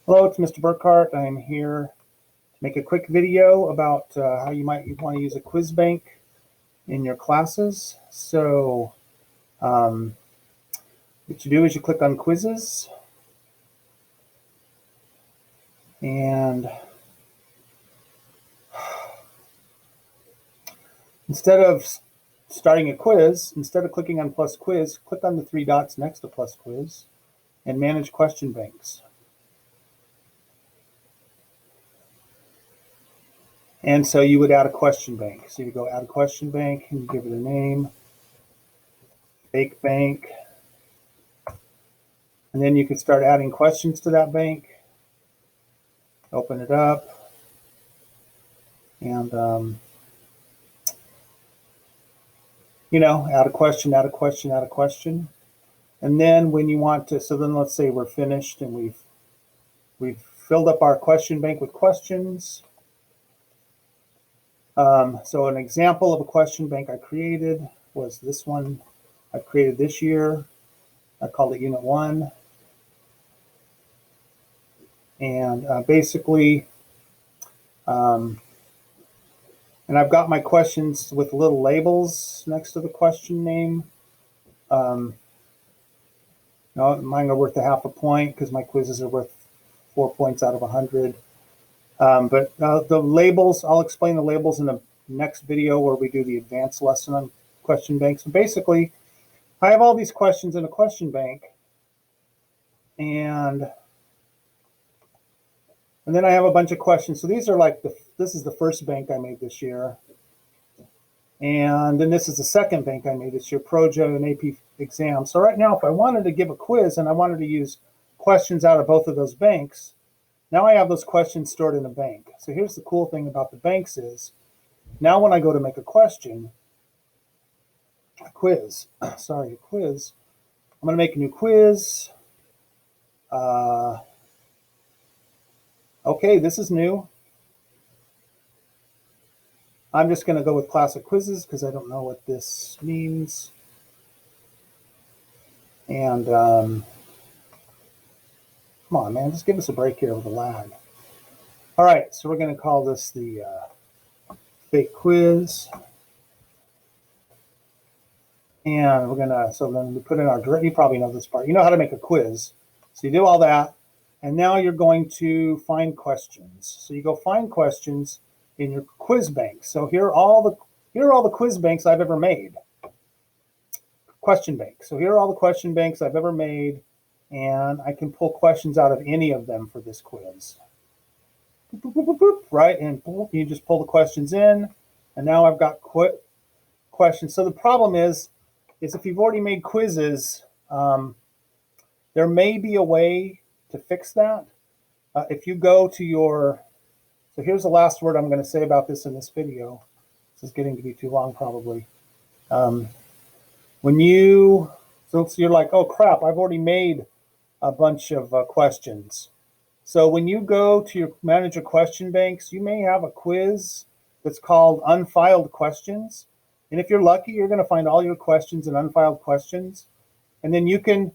Hello, it's Mr. Burkhart. I'm here to make a quick video about how you might want to use a quiz bank in your classes. So what you do is you click on quizzes, and instead of starting a quiz, instead of clicking on plus quiz, click on the three dots next to plus quiz and manage question banks. And so you would add a question bank. So you go add a question bank and you give it a name, fake bank. And then you can start adding questions to that bank. Open it up. And, add a question, add a question, add a question. And then when you want to, so then let's say we're finished and we've filled up our question bank with questions. So an example of a question bank I created was this one I created this year. I called it Unit 1. And basically, and I've got my questions with little labels next to the question name. Mine are worth a half a point because my quizzes are worth 4 points out of 100. But the labels, I'll explain the labels in the next video where we do the advanced lesson on question banks. So basically, I have all these questions in a question bank, and then I have a bunch of questions. So these are like, this is the first bank I made this year. And then this is the second bank I made this year, Projo and AP exam. So right now, if I wanted to give a quiz and I wanted to use questions out of both of those banks, now I have those questions stored in a bank. So here's the cool thing about the banks is, now when I go to make a quiz, I'm going to make a new quiz. Okay, this is new. I'm just going to go with classic quizzes because I don't know what this means. And come on, man, just give us a break here with the lag. All right, so we're going to call this the fake quiz. And we're going to, so then we put in our, you probably know this part. You know how to make a quiz. So you do all that. And now you're going to find questions. So you go find questions in your quiz bank. So here are all the quiz banks I've ever made. Question bank. So here are all the question banks I've ever made, and I can pull questions out of any of them for this quiz. Right, and you just pull the questions in, and now I've got questions. So the problem is if you've already made quizzes, there may be a way to fix that. If you go to your, so here's the last word I'm going to say about this in this video. This is getting to be too long probably. When you, so you're like, oh crap, I've already made a bunch of questions. So when you go to your manager question banks, you may have a quiz that's called unfiled questions. And if you're lucky, you're going to find all your questions in unfiled questions. And then you can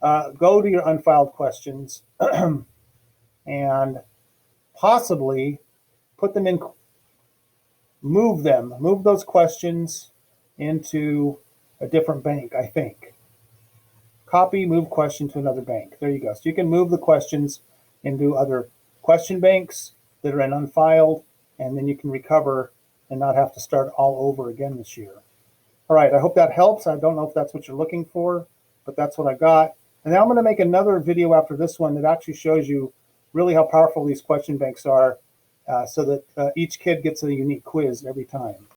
go to your unfiled questions and possibly put them in, move those questions into a different bank, I think. Copy, move question to another bank. There you go. So you can move the questions into other question banks that are in unfiled, and then you can recover and not have to start all over again this year. All right, I hope that helps. I don't know if that's what you're looking for, but that's what I got. And now I'm going to make another video after this one that actually shows you really how powerful these question banks are, so that each kid gets a unique quiz every time.